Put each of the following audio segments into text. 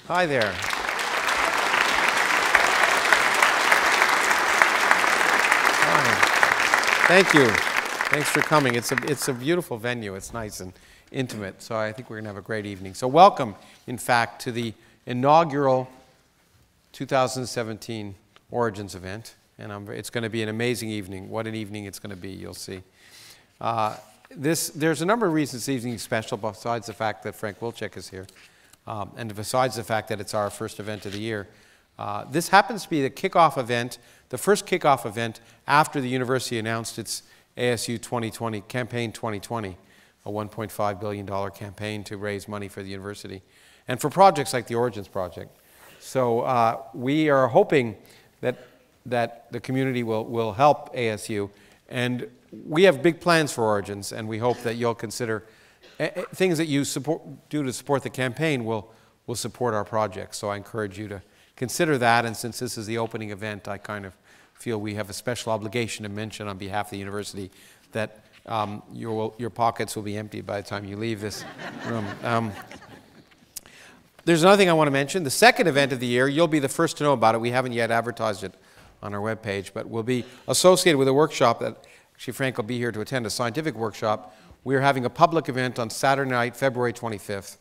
Hi there. Hi. Thank you. Thanks for coming. It's a beautiful venue. It's nice and intimate, so I think we're going to have a great evening. So welcome, in fact, to the inaugural 2017 Origins event. And it's going to be an amazing evening. What an evening it's going to be, you'll see. There's a number of reasons this evening is special, besides the fact that Frank Wilczek is here, and besides the fact that it's our first event of the year. This happens to be the kickoff event, the first kickoff event after the university announced its ASU 2020, Campaign 2020, a $1.5 billion campaign to raise money for the university, and for projects like the Origins Project. So we are hoping that the community will help ASU, and we have big plans for Origins, and we hope that you'll consider things that you do to support the campaign will support our projects. So I encourage you to consider that, and since this is the opening event, I kind of feel we have a special obligation to mention on behalf of the university that your pockets will be empty by the time you leave this room. There's another thing I want to mention. The second event of the year, you'll be the first to know about it. We haven't yet advertised it on our webpage, but we'll be associated with a workshop that actually Frank will be here to attend, a scientific workshop. We're having a public event on Saturday night, February 25th,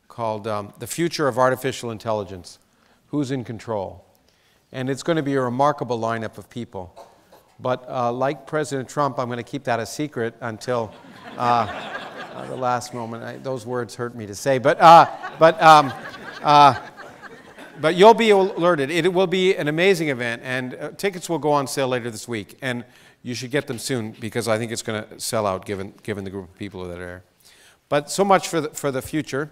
called The Future of Artificial Intelligence. Who's in control? And it's going to be a remarkable lineup of people. But like President Trump, I'm going to keep that a secret until the last moment. Those words hurt me to say. But you'll be alerted. It will be an amazing event, and tickets will go on sale later this week. And you should get them soon, because I think it's going to sell out given the group of people that are there. But so much for the future.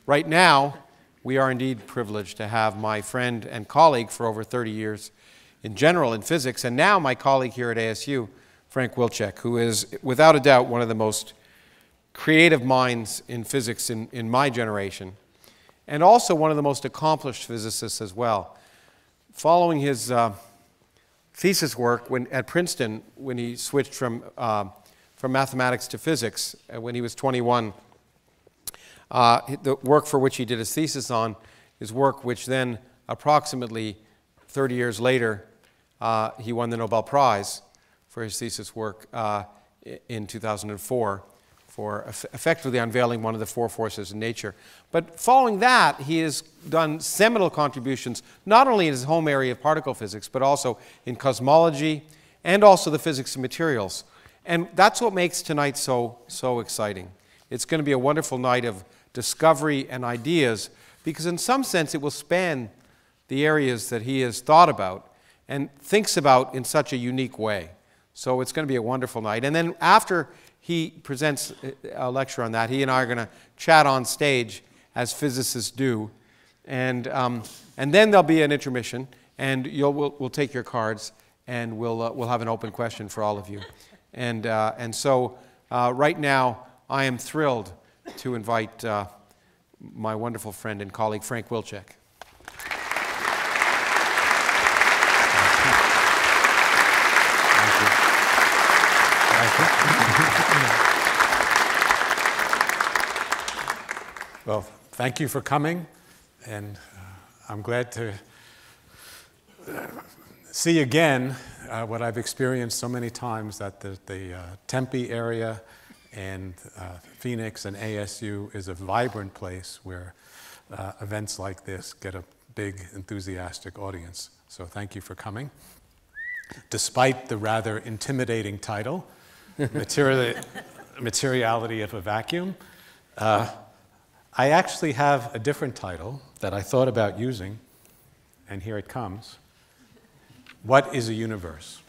Right now, we are indeed privileged to have my friend and colleague for over 30 years in general in physics, and now my colleague here at ASU, Frank Wilczek, who is without a doubt one of the most creative minds in physics in my generation, and also one of the most accomplished physicists as well. Following his thesis work at Princeton, when he switched from mathematics to physics, when he was 21, the work for which he did his thesis on is work which then, approximately 30 years later, he won the Nobel Prize for his thesis work in 2004 for effectively unveiling one of the four forces in nature. But following that, he has done seminal contributions, not only in his home area of particle physics, but also in cosmology and also the physics of materials. And that's what makes tonight so exciting. It's going to be a wonderful night of discovery and ideas, because in some sense it will span the areas that he has thought about and thinks about in such a unique way. So it's going to be a wonderful night. And then after he presents a lecture on that, he and I are going to chat on stage as physicists do. And then there'll be an intermission, and we'll take your cards, and we'll have an open question for all of you. And so right now, I am thrilled to invite my wonderful friend and colleague, Frank Wilczek. Well, thank you for coming, and I'm glad to see again what I've experienced so many times, that the Tempe area and Phoenix and ASU is a vibrant place where events like this get a big, enthusiastic audience. So thank you for coming. Despite the rather intimidating title, Materiality of a Vacuum, I actually have a different title that I thought about using, and here it comes. What is a universe?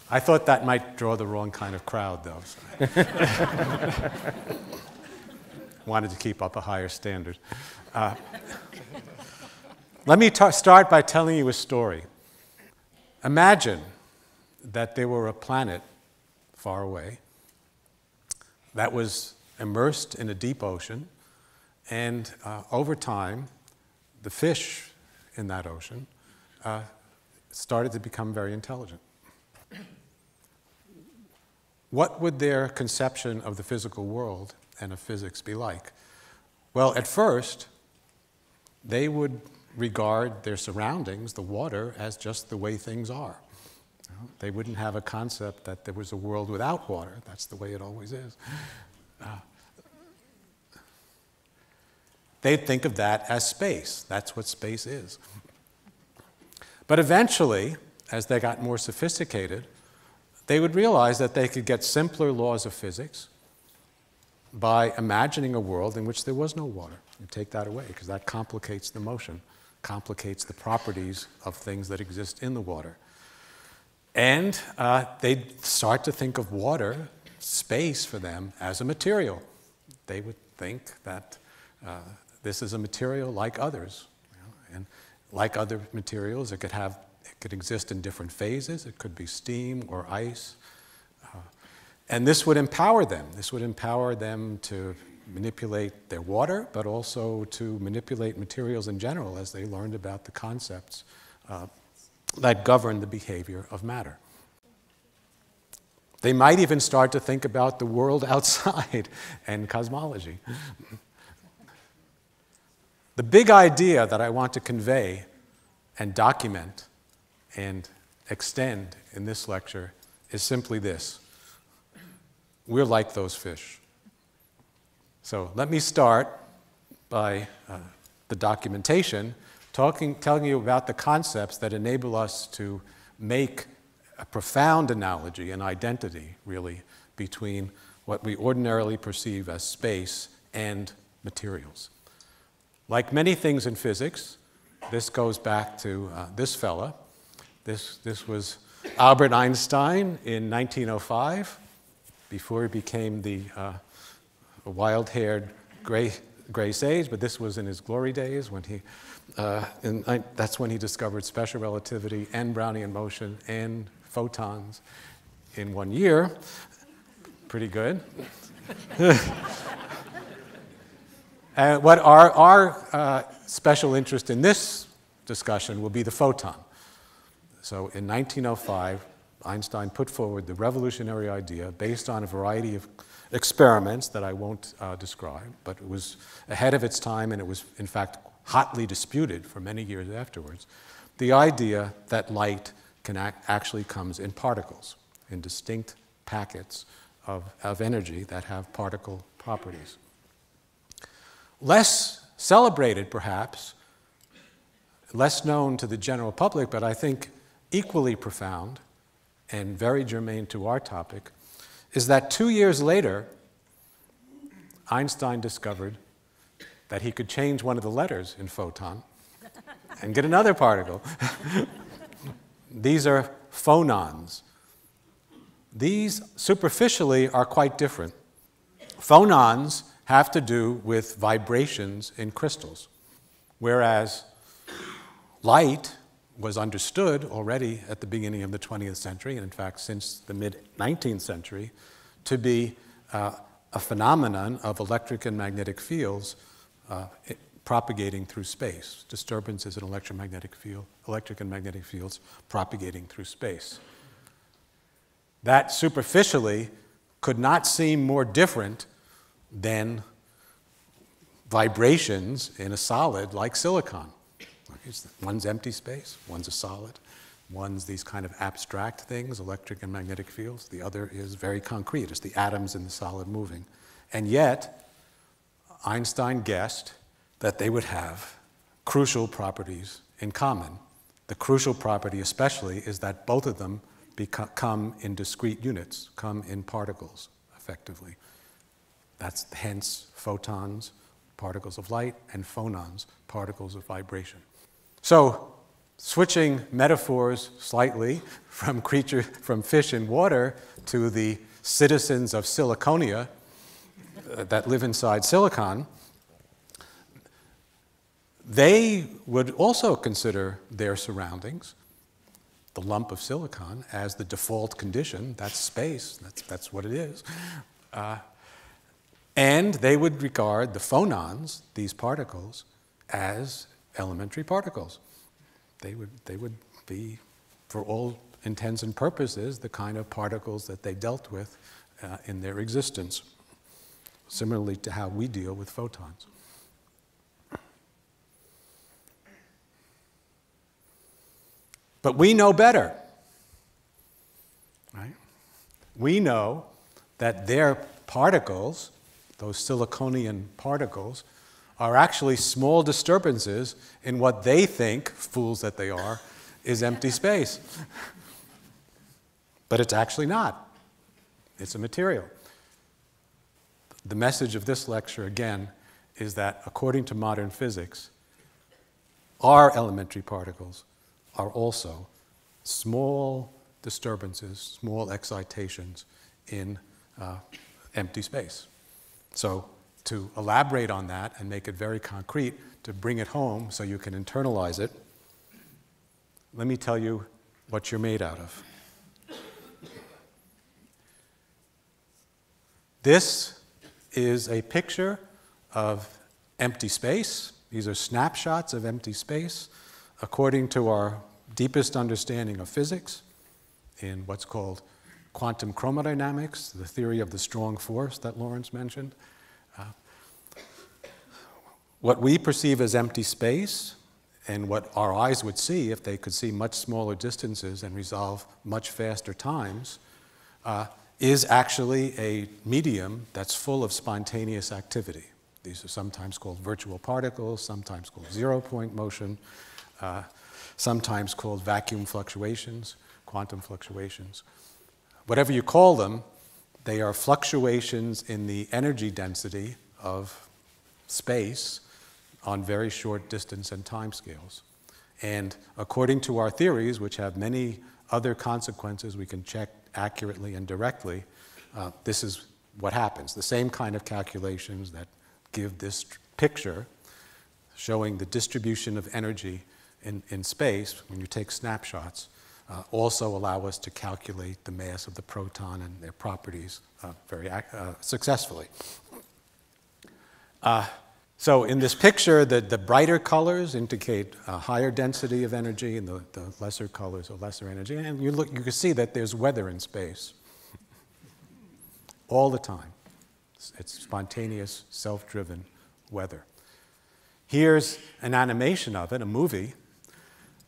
I thought that might draw the wrong kind of crowd, though. So. Wanted to keep up a higher standard. Let me start by telling you a story. Imagine that there were a planet far away that was immersed in a deep ocean, and over time, the fish in that ocean started to become very intelligent. What would their conception of the physical world and of physics be like? Well, at first, they would regard their surroundings, the water, as just the way things are. They wouldn't have a concept that there was a world without water. That's the way it always is. They'd think of that as space. That's what space is. But eventually, as they got more sophisticated, they would realize that they could get simpler laws of physics by imagining a world in which there was no water. You take that away, because that complicates the motion, complicates the properties of things that exist in the water. And they'd start to think of water, space for them, as a material. They would think that this is a material like others. And like other materials, it could exist in different phases. It could be steam or ice. And this would empower them. This would empower them to manipulate their water, but also to manipulate materials in general as they learned about the concepts that govern the behavior of matter. They might even start to think about the world outside and cosmology. The big idea that I want to convey and document and extend in this lecture is simply this: we're like those fish. So let me start by the documentation, telling you about the concepts that enable us to make a profound analogy, an identity, really, between what we ordinarily perceive as space and materials. Like many things in physics, this goes back to this fella. This was Albert Einstein in 1905, before he became the wild-haired gray sage, but this was in his glory days when that's when he discovered special relativity and Brownian motion and photons in 1 year. Pretty good. What our special interest in this discussion will be the photon. So in 1905, Einstein put forward the revolutionary idea based on a variety of experiments that I won't describe, but it was ahead of its time, and it was, in fact, hotly disputed for many years afterwards. The idea that light actually comes in particles, in distinct packets of energy that have particle properties. Less celebrated, perhaps, less known to the general public, but I think equally profound and very germane to our topic, is that 2 years later, Einstein discovered that he could change one of the letters in photon and get another particle. These are phonons. These superficially are quite different. Phonons have to do with vibrations in crystals, whereas light was understood already at the beginning of the 20th century, and in fact since the mid-19th century, to be a phenomenon of electric and magnetic fields propagating through space, disturbances in electric and magnetic fields propagating through space. That superficially could not seem more different than vibrations in a solid like silicon. One's empty space, one's a solid, one's these kind of abstract things, electric and magnetic fields. The other is very concrete, it's the atoms in the solid moving. And yet, Einstein guessed that they would have crucial properties in common. The crucial property especially is that both of them come in discrete units, come in particles, effectively. That's hence photons, particles of light, and phonons, particles of vibration. So, switching metaphors slightly from fish in water to the citizens of Siliconia that live inside silicon, they would also consider their surroundings, the lump of silicon, as the default condition. That's space, that's what it is. And they would regard the phonons, these particles, as elementary particles. They would be, for all intents and purposes, the kind of particles that they dealt with in their existence, similarly to how we deal with photons. But we know better. Right? We know that their particles, those siliconian particles, are actually small disturbances in what they think, fools that they are, is empty space. But it's actually not. It's a material. The message of this lecture, again, is that according to modern physics, our elementary particles are also small disturbances, small excitations in empty space. So to elaborate on that and make it very concrete, to bring it home so you can internalize it, let me tell you what you're made out of. This is a picture of empty space. These are snapshots of empty space according to our deepest understanding of physics in what's called quantum chromodynamics, the theory of the strong force that Lawrence mentioned. What we perceive as empty space and what our eyes would see if they could see much smaller distances and resolve much faster times is actually a medium that's full of spontaneous activity. These are sometimes called virtual particles, sometimes called zero-point motion, sometimes called vacuum fluctuations, quantum fluctuations. Whatever you call them, they are fluctuations in the energy density of space on very short distance and time scales. And according to our theories, which have many other consequences we can check accurately and directly, this is what happens. The same kind of calculations that give this picture showing the distribution of energy in space when you take snapshots also allow us to calculate the mass of the proton and their properties very successfully. So in this picture, the brighter colors indicate a higher density of energy, and the lesser colors are lesser energy. And you can see that there's weather in space all the time. It's spontaneous, self-driven weather. Here's an animation of it, a movie,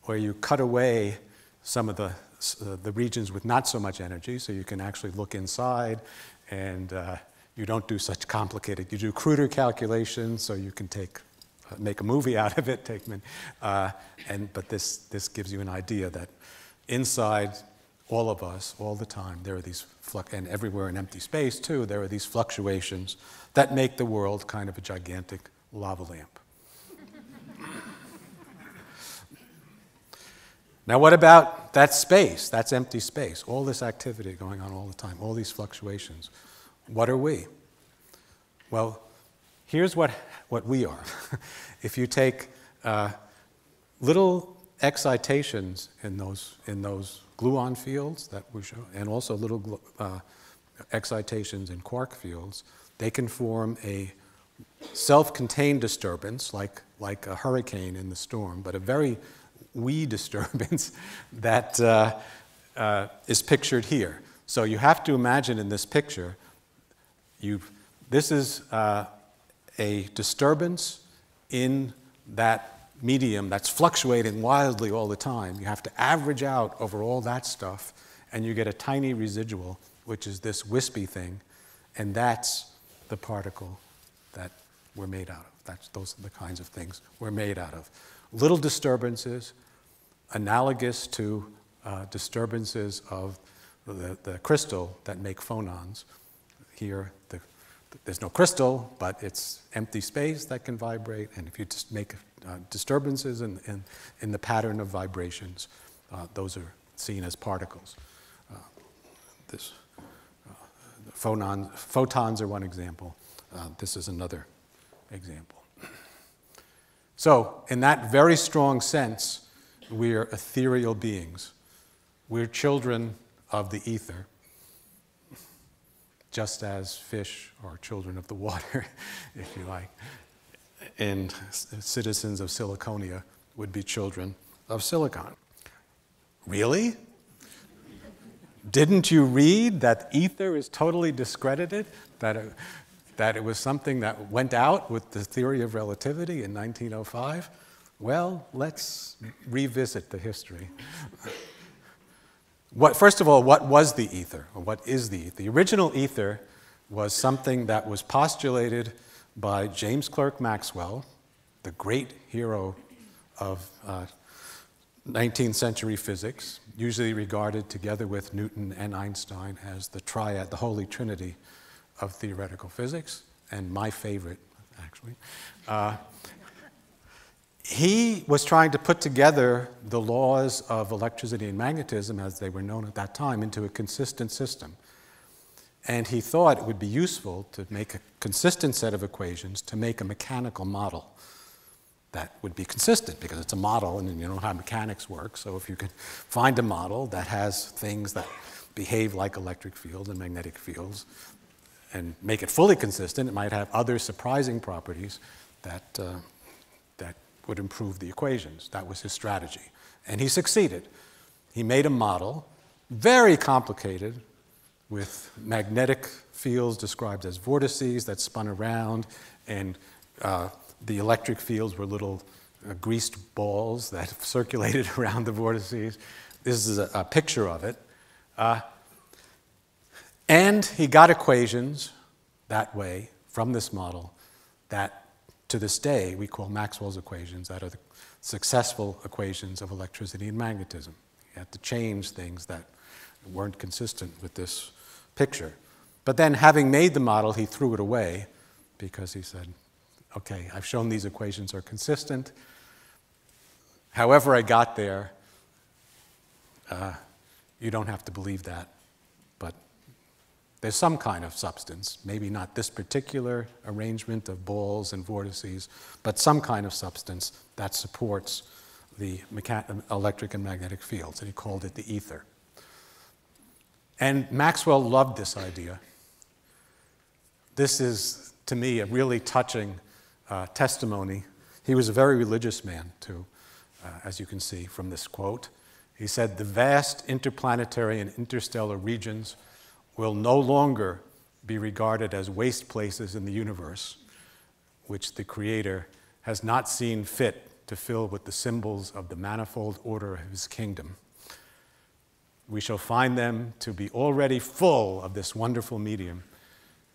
where you cut away some of the regions with not so much energy, so you can actually look inside, and you don't do such complicated. You do cruder calculations, so you can make a movie out of it. But this gives you an idea that inside all of us, all the time, there are these and everywhere in empty space too, there are these fluctuations that make the world kind of a gigantic lava lamp. Now, what about that space? That's empty space. All this activity going on all the time, all these fluctuations. What are we? Well, here's what we are. If you take little excitations in those gluon fields that we show, and also little excitations in quark fields, they can form a self-contained disturbance, like a hurricane in the storm, but a very wee disturbance that is pictured here. So you have to imagine in this picture, this is a disturbance in that medium that's fluctuating wildly all the time. You have to average out over all that stuff, and you get a tiny residual, which is this wispy thing, and that's the particle that we're made out of. Those are the kinds of things we're made out of. Little disturbances, analogous to disturbances of the crystal that make phonons. Here, there's no crystal, but it's empty space that can vibrate, and if you just make disturbances in the pattern of vibrations, those are seen as particles. Photons are one example. This is another example. So, in that very strong sense, we are ethereal beings. We're children of the ether, just as fish are children of the water, if you like. And citizens of Siliconia would be children of silicon. Really? Didn't you read that ether is totally discredited? That it was something that went out with the theory of relativity in 1905? Well, let's revisit the history. First of all, what was the ether, or what is the ether? The original ether was something that was postulated by James Clerk Maxwell, the great hero of 19th century physics, usually regarded together with Newton and Einstein as the triad, the holy trinity of theoretical physics, and my favorite, actually. He was trying to put together the laws of electricity and magnetism, as they were known at that time, into a consistent system. And he thought it would be useful to make a consistent set of equations to make a mechanical model that would be consistent, because it's a model and you know how mechanics work. So if you can find a model that has things that behave like electric fields and magnetic fields and make it fully consistent, it might have other surprising properties that would improve the equations. That was his strategy. And he succeeded. He made a model, very complicated, with magnetic fields described as vortices that spun around, and the electric fields were little greased balls that circulated around the vortices. This is a picture of it. And he got equations that way from this model that to this day we call Maxwell's equations, that are the successful equations of electricity and magnetism. He had to change things that weren't consistent with this picture. But then, having made the model, he threw it away because he said, okay, I've shown these equations are consistent. However I got there, you don't have to believe that. But there's some kind of substance, maybe not this particular arrangement of balls and vortices, but some kind of substance that supports the electric and magnetic fields, and he called it the ether. And Maxwell loved this idea. This is, to me, a really touching testimony. He was a very religious man, too, as you can see from this quote. He said, "The vast interplanetary and interstellar regions will no longer be regarded as waste places in the universe, which the Creator has not seen fit to fill with the symbols of the manifold order of His kingdom. We shall find them to be already full of this wonderful medium,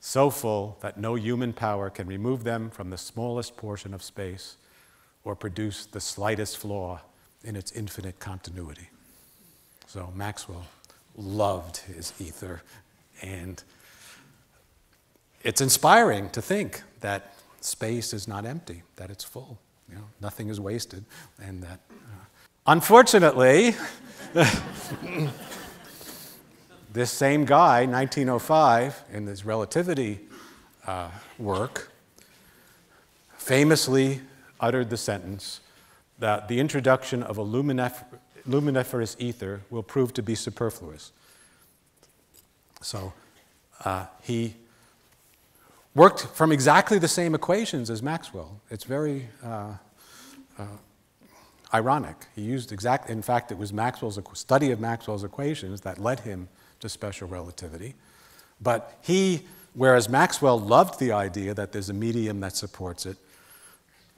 so full that no human power can remove them from the smallest portion of space or produce the slightest flaw in its infinite continuity." So Maxwell loved his ether, and it's inspiring to think that space is not empty, that it's full. You know, nothing is wasted, and that, unfortunately, this same guy, 1905, in his relativity work, famously uttered the sentence that the introduction of a luminiferous ether will prove to be superfluous. So he worked from exactly the same equations as Maxwell. It's very ironic. He used in fact, it was Maxwell's study of Maxwell's equations that led him to special relativity. But whereas Maxwell loved the idea that there's a medium that supports it,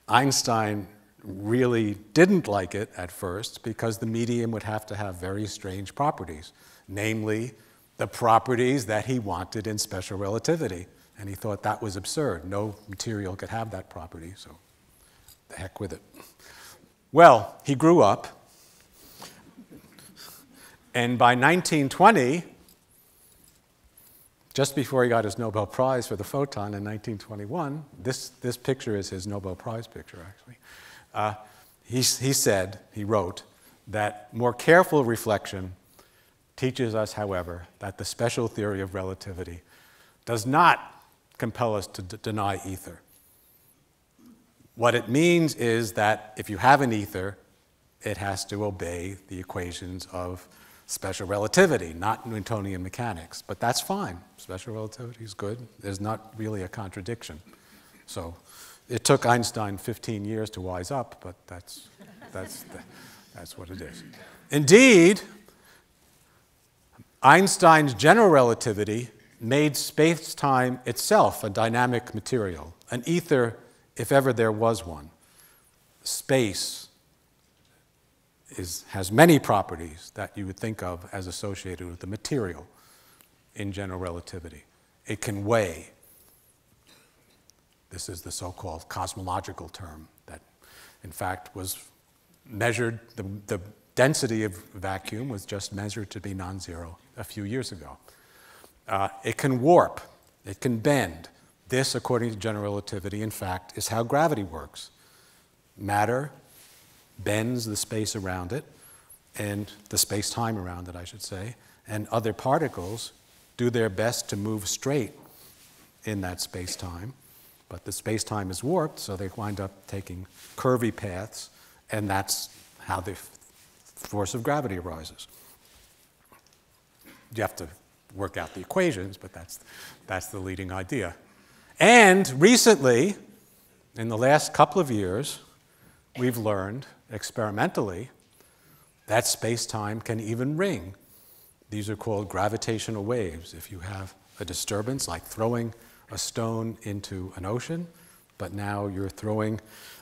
Einstein really didn't like it at first because the medium would have to have very strange properties, namely the properties that he wanted in special relativity. And he thought that was absurd. No material could have that property, so the heck with it. Well, he grew up, and by 1920, just before he got his Nobel Prize for the photon in 1921, this picture is his Nobel Prize picture, actually. He wrote, that more careful reflection teaches us, however, that the special theory of relativity does not compel us to deny ether. What it means is that if you have an ether, it has to obey the equations of special relativity, not Newtonian mechanics. But that's fine. Special relativity is good. There's not really a contradiction. So it took Einstein 15 years to wise up, but that's what it is. Indeed, Einstein's general relativity made space-time itself a dynamic material, an ether if ever there was one. space has many properties that you would think of as associated with the material in general relativity. It can weigh. This is the so-called cosmological term that, in fact, was measured, the density of vacuum was just measured to be non-zero a few years ago. It can warp. It can bend. This, according to general relativity, in fact, is how gravity works. Matter bends the space around it, and the space-time around it, I should say, and other particles do their best to move straight in that space-time, but the space-time is warped, so they wind up taking curvy paths, and that's how the force of gravity arises. You have to work out the equations, but that's the leading idea. And recently, in the last couple of years, we've learned experimentally that space-time can even ring. These are called gravitational waves. If you have a disturbance, like throwing a stone into an ocean, but now you're throwing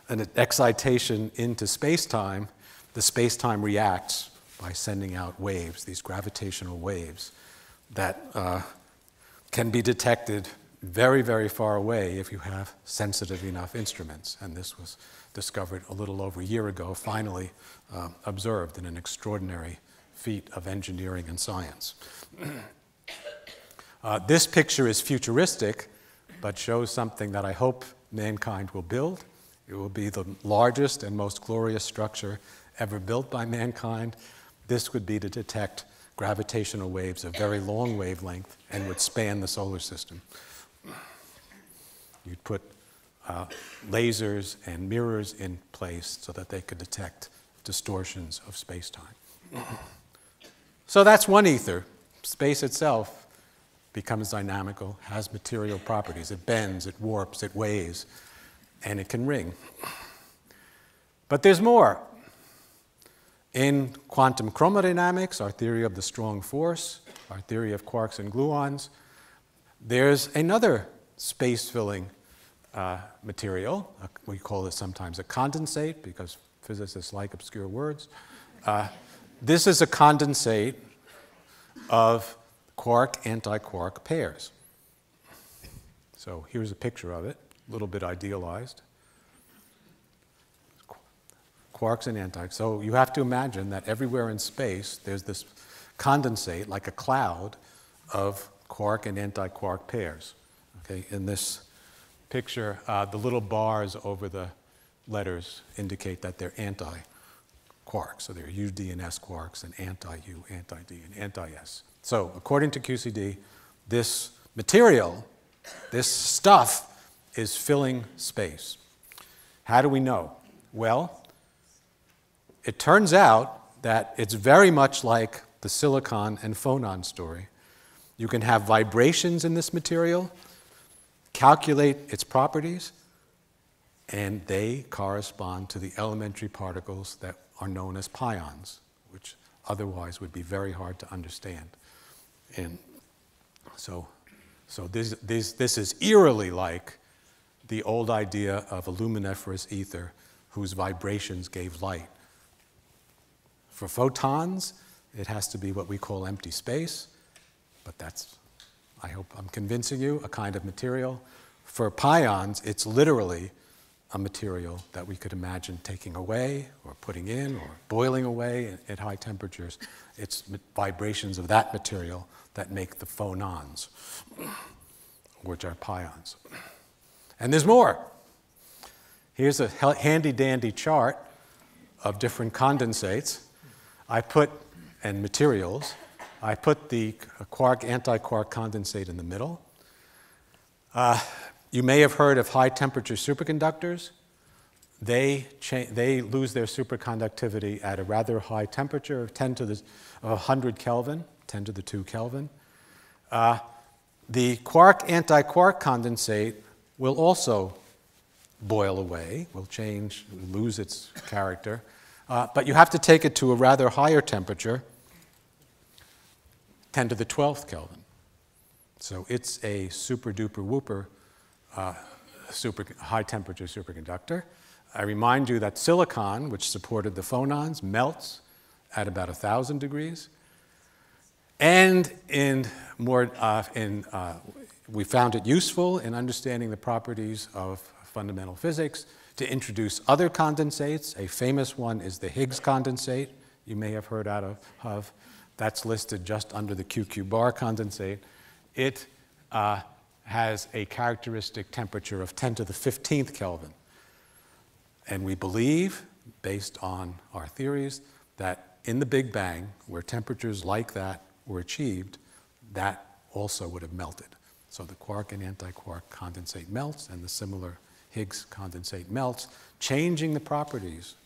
an excitation into space-time, the space-time reacts by sending out waves, these gravitational waves that can be detected very, very far away if you have sensitive enough instruments. And this was discovered a little over a year ago, finally observed in an extraordinary feat of engineering and science. This picture is futuristic, but shows something that I hope mankind will build. It will be the largest and most glorious structure ever built by mankind. This would be to detect gravitational waves of very long wavelength and would span the solar system. You'd put lasers and mirrors in place so that they could detect distortions of space-time. So that's one ether. Space itself becomes dynamical, has material properties. It bends, it warps, it weighs, and it can ring. But there's more. In quantum chromodynamics, our theory of the strong force, our theory of quarks and gluons, there's another space-filling material. We call this sometimes a condensate because physicists like obscure words. This is a condensate of quark-antiquark pairs. So here's a picture of it, a little bit idealized. Quarks and anti. So you have to imagine that everywhere in space there's this condensate, like a cloud, of quark and antiquark pairs. Okay, in this picture, the little bars over the letters indicate that they're anti-quarks. So they're UD and S quarks, and anti-U, anti-D, and anti-S. So according to QCD, this material, this stuff, is filling space. How do we know? Well, it turns out that it's very much like the silicon and phonon story. You can have vibrations in this material, calculate its properties, and they correspond to the elementary particles that are known as pions, which otherwise would be very hard to understand. And so this is eerily like the old idea of a luminiferous ether whose vibrations gave light. For photons, it has to be what we call empty space, but that's, I hope I'm convincing you, a kind of material. For pions, it's literally a material that we could imagine taking away or putting in or boiling away at high temperatures. It's vibrations of that material that make the phonons, which are pions. And there's more. Here's a handy-dandy chart of different condensates. And materials. I put the quark-antiquark condensate in the middle. You may have heard of high-temperature superconductors. They lose their superconductivity at a rather high temperature of 10 to the 100 Kelvin, 10 to the 2 Kelvin. The quark-antiquark condensate will also boil away, will change, lose its character. But you have to take it to a rather higher temperature, 10 to the 12th Kelvin. So it's a super-duper-whooper high-temperature superconductor. I remind you that silicon, which supported the phonons, melts at about 1,000 degrees. And we found it useful in understanding the properties of fundamental physics to introduce other condensates. A famous one is the Higgs condensate, you may have heard of. That's listed just under the QQ bar condensate. It has a characteristic temperature of 10 to the 15th Kelvin. And we believe, based on our theories, that in the Big Bang, where temperatures like that were achieved, that also would have melted. So the quark and antiquark condensate melts, and the similar Higgs condensate melts, changing the properties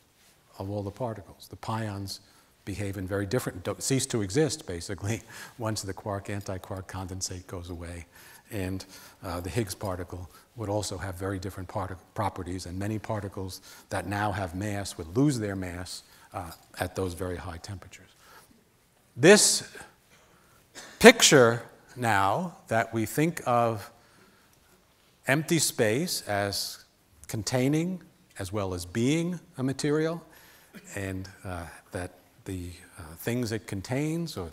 of all the particles. The pions behave in very different, cease to exist, basically, once the quark-antiquark condensate goes away. And the Higgs particle would also have very different properties, and many particles that now have mass would lose their mass at those very high temperatures. This picture now that we think of empty space as containing as well as being a material, and that the things it contains or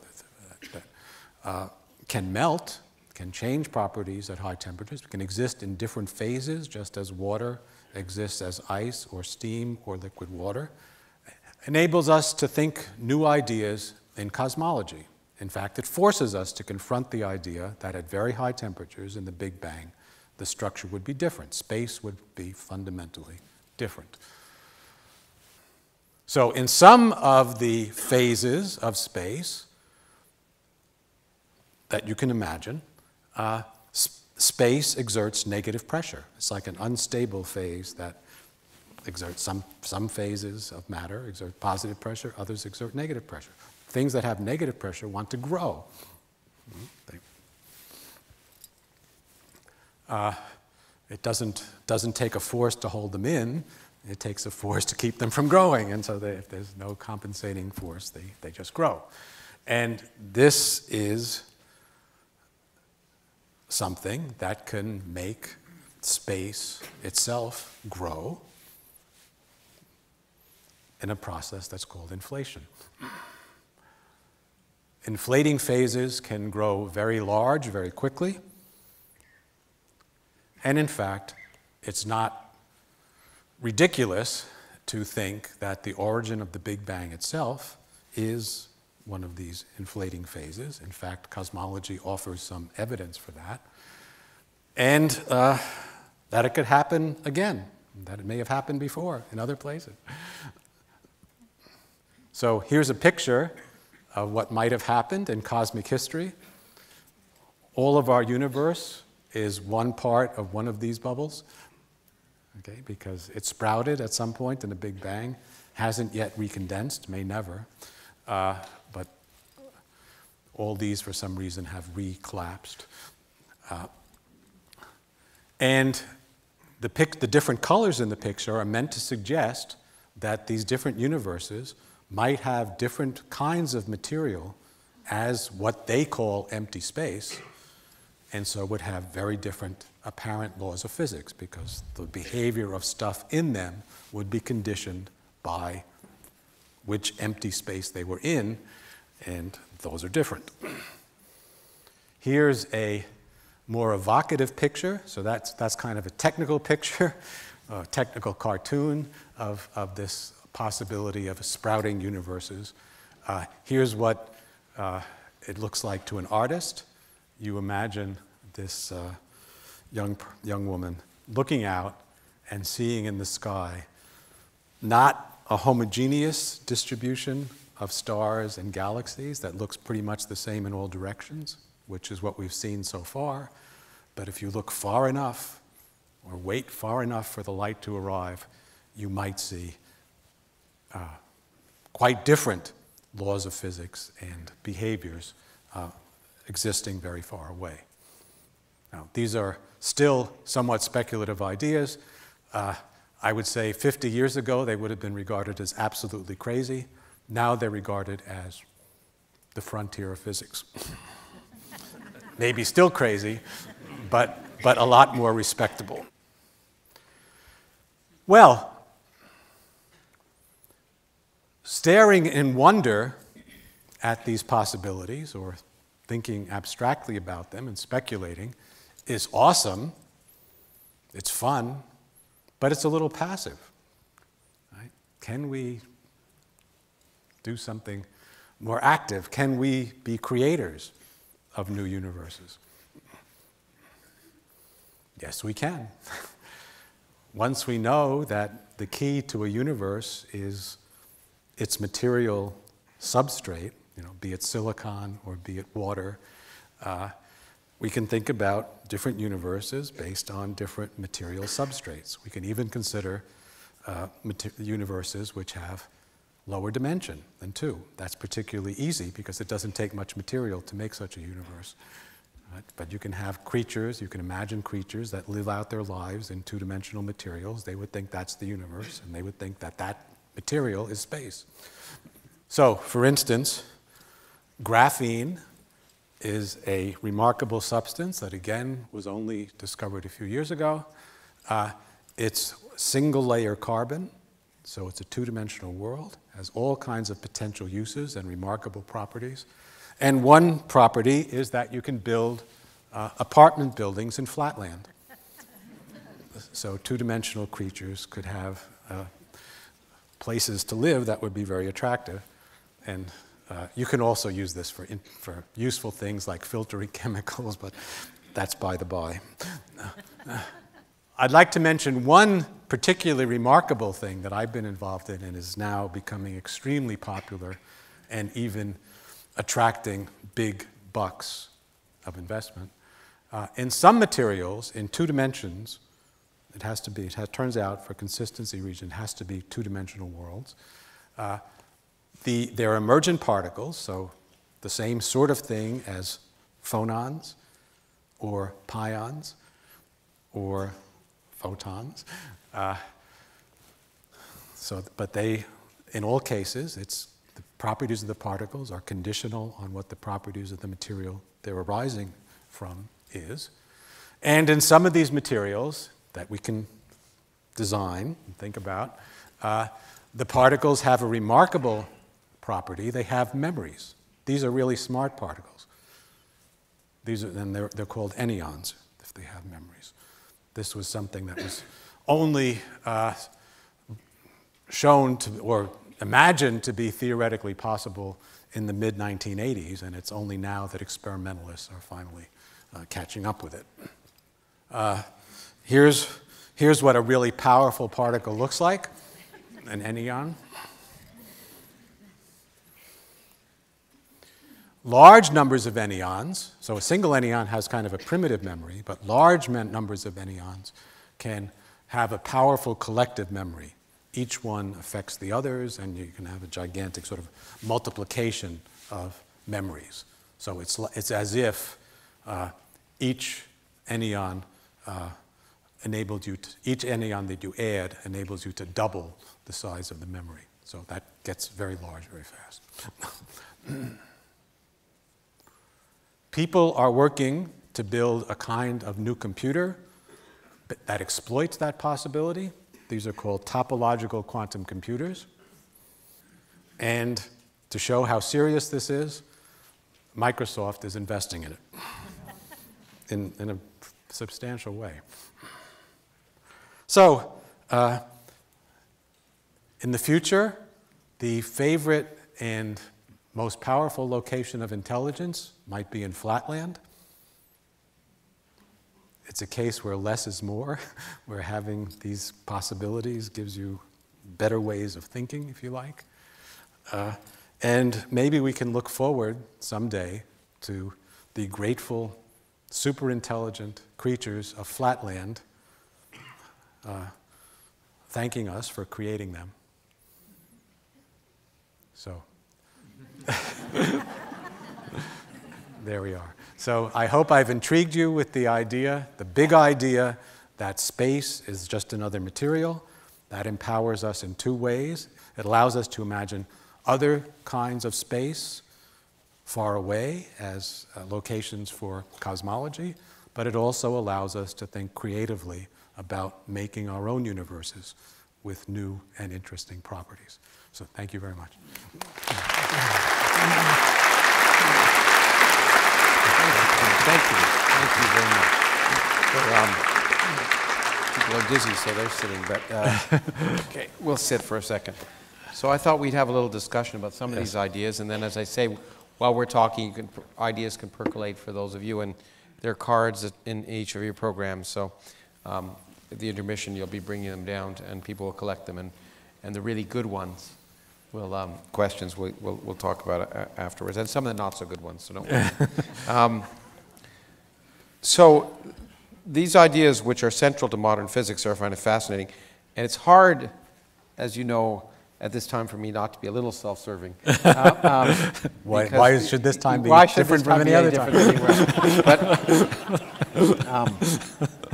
can melt, can change properties at high temperatures, can exist in different phases, just as water exists as ice or steam or liquid water, enables us to think new ideas in cosmology. In fact, it forces us to confront the idea that at very high temperatures in the Big Bang, the structure would be different. Space would be fundamentally different. So in some of the phases of space that you can imagine, space exerts negative pressure. It's like an unstable phase that exerts some phases of matter exert positive pressure, others exert negative pressure. Things that have negative pressure want to grow. It doesn't take a force to hold them in. It takes a force to keep them from growing. And so if there's no compensating force, they just grow. And this is something that can make space itself grow in a process that's called inflation. Inflating phases can grow very large very quickly. And in fact, it's not ridiculous to think that the origin of the Big Bang itself is one of these inflating phases. In fact, cosmology offers some evidence for that. And that it could happen again, that it may have happened before in other places. So here's a picture of what might have happened in cosmic history. All of our universe is one part of one of these bubbles, okay, because it sprouted at some point in the Big Bang, hasn't yet recondensed, may never, but all these for some reason have recollapsed. And the different colors in the picture are meant to suggest that these different universes might have different kinds of material as what they call empty space, and so would have very different apparent laws of physics, because the behavior of stuff in them would be conditioned by which empty space they were in, and those are different. Here's a more evocative picture, so that's kind of a technical picture, a technical cartoon of this possibility of sprouting universes. Here's what it looks like to an artist. You imagine this young woman looking out and seeing in the sky not a homogeneous distribution of stars and galaxies that looks pretty much the same in all directions, which is what we've seen so far. But if you look far enough or wait far enough for the light to arrive, you might see quite different laws of physics and behaviors existing very far away. Now, these are still somewhat speculative ideas. I would say 50 years ago they would have been regarded as absolutely crazy. Now they're regarded as the frontier of physics. Maybe still crazy, but a lot more respectable. Well, staring in wonder at these possibilities or thinking abstractly about them and speculating is awesome. It's fun, but it's a little passive. Right? Can we do something more active? Can we be creators of new universes? Yes, we can. Once we know that the key to a universe is its material substrate, be it silicon or be it water, we can think about different universes based on different material substrates. We can even consider universes which have lower dimension than 2. That's particularly easy because it doesn't take much material to make such a universe. Right? But you can have creatures, you can imagine creatures that live out their lives in 2-dimensional materials. They would think that's the universe, and they would think that that material is space. So, for instance, graphene is a remarkable substance that, again, was only discovered a few years ago. It's single-layer carbon, so it's a 2-dimensional world, has all kinds of potential uses and remarkable properties. And one property is that you can build apartment buildings in flatland. So 2-dimensional creatures could have places to live that would be very attractive. And you can also use this for useful things like filtering chemicals, but that's by the by. I'd like to mention one particularly remarkable thing that I've been involved in and is now becoming extremely popular and even attracting big bucks of investment. In some materials, in 2 dimensions, it turns out for consistency reason, it has to be 2-dimensional worlds. There are emergent particles, so the same sort of thing as phonons or pions or photons. But in all cases, the properties of the particles are conditional on what the properties of the material they're arising from is. And in some of these materials that we can design and think about, the particles have a remarkable property. They have memories. These are really smart particles. They're called anyons if they have memories. This was something that was only shown to, or imagined to be theoretically possible in the mid-1980s, and it's only now that experimentalists are finally catching up with it. Here's what a really powerful particle looks like, an enyon. Large numbers of anyons, so a single enyon has kind of a primitive memory, but large numbers of anyons can have a powerful collective memory. Each one affects the others, and you can have a gigantic sort of multiplication of memories. So it's as if each enyon enabled you to, each enyon that you add enables you to double the size of the memory. So that gets very large very fast. People are working to build a kind of new computer that exploits that possibility. These are called topological quantum computers. And to show how serious this is, Microsoft is investing in it in a substantial way. So, in the future, the favorite and most powerful location of intelligence might be in flatland. It's a case where less is more, where having these possibilities gives you better ways of thinking, if you like. And maybe we can look forward someday to the grateful, super intelligent creatures of flatland thanking us for creating them. So, there we are. So I hope I've intrigued you with the idea, the big idea, that space is just another material. That empowers us in 2 ways. It allows us to imagine other kinds of space far away as locations for cosmology, but it also allows us to think creatively about making our own universes with new and interesting properties. So thank you very much. Thank you. Thank you very much. People are dizzy, so they're sitting, but okay, we'll sit for a second. So I thought we'd have a little discussion about some of these ideas, and then as I say, while we're talking, ideas can percolate for those of you, and there are cards in each of your programs, so at the intermission you'll be bringing them down, and people will collect them, and the really good ones, questions we'll talk about afterwards, and some of the not so good ones, so don't worry. So these ideas, which are central to modern physics, I find it fascinating, and it's hard, as you know, at this time for me not to be a little self-serving. Why should this time be different from any other time?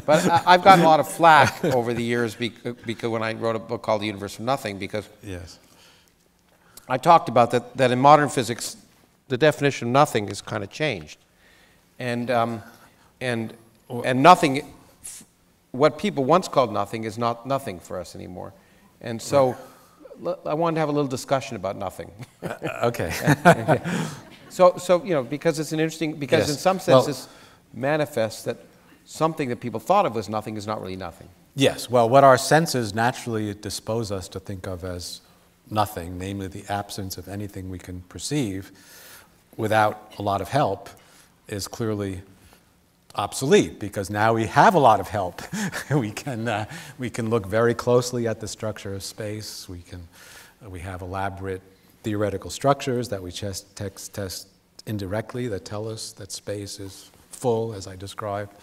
But I've gotten a lot of flack over the years because when I wrote a book called The Universe from Nothing, because I talked about that in modern physics, the definition of nothing is kind of changed. And nothing, what people once called nothing is not nothing for us anymore. And so I wanted to have a little discussion about nothing. Okay. So you know, because it's an interesting, because in some sense this manifests that something that people thought of as nothing is not really nothing. Yes, well, what our senses naturally dispose us to think of as nothing, namely the absence of anything we can perceive without a lot of help, is clearly obsolete, because now we have a lot of help. we can look very closely at the structure of space. We have elaborate theoretical structures that we test indirectly that tell us that space is full, as I described.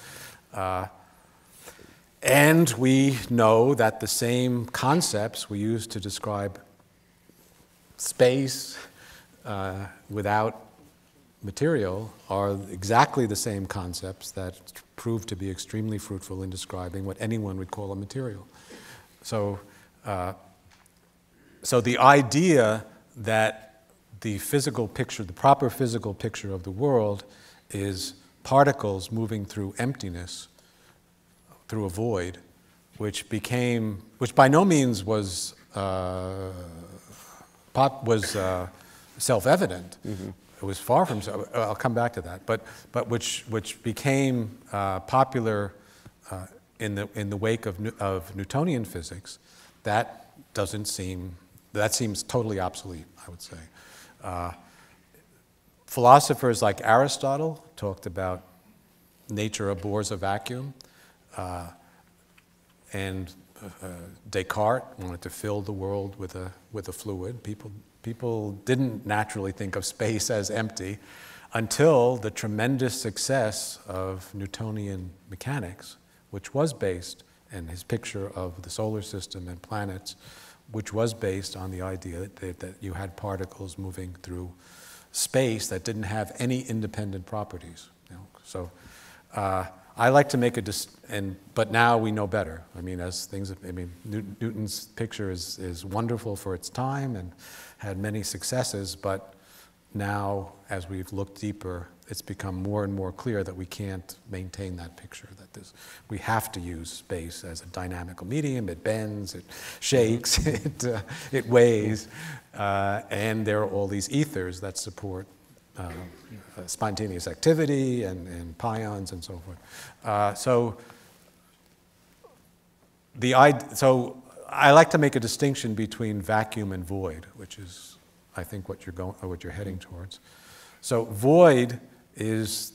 And we know that the same concepts we use to describe space without material are exactly the same concepts that prove to be extremely fruitful in describing what anyone would call a material. So, so the idea that the physical picture, the proper physical picture of the world is particles moving through emptiness, through a void, which by no means was self-evident. Mm-hmm. It was far from so. I'll come back to that. But which became popular in the wake of Newtonian physics. That seems totally obsolete, I would say. Philosophers like Aristotle talked about nature abhors a vacuum, and Descartes wanted to fill the world with a fluid. People didn't naturally think of space as empty until the tremendous success of Newtonian mechanics, which was based, and his picture of the solar system and planets, which was based on the idea that you had particles moving through space that didn't have any independent properties. You know? So I like to make but now we know better. I mean, Newton's picture is wonderful for its time and had many successes, but now, as we've looked deeper, it's become more and more clear that we can't maintain that picture, we have to use space as a dynamical medium. It bends, it shakes, it weighs, and there are all these ethers that support spontaneous activity and pions and so forth. So I like to make a distinction between vacuum and void, which is, I think, what you're heading towards. So void is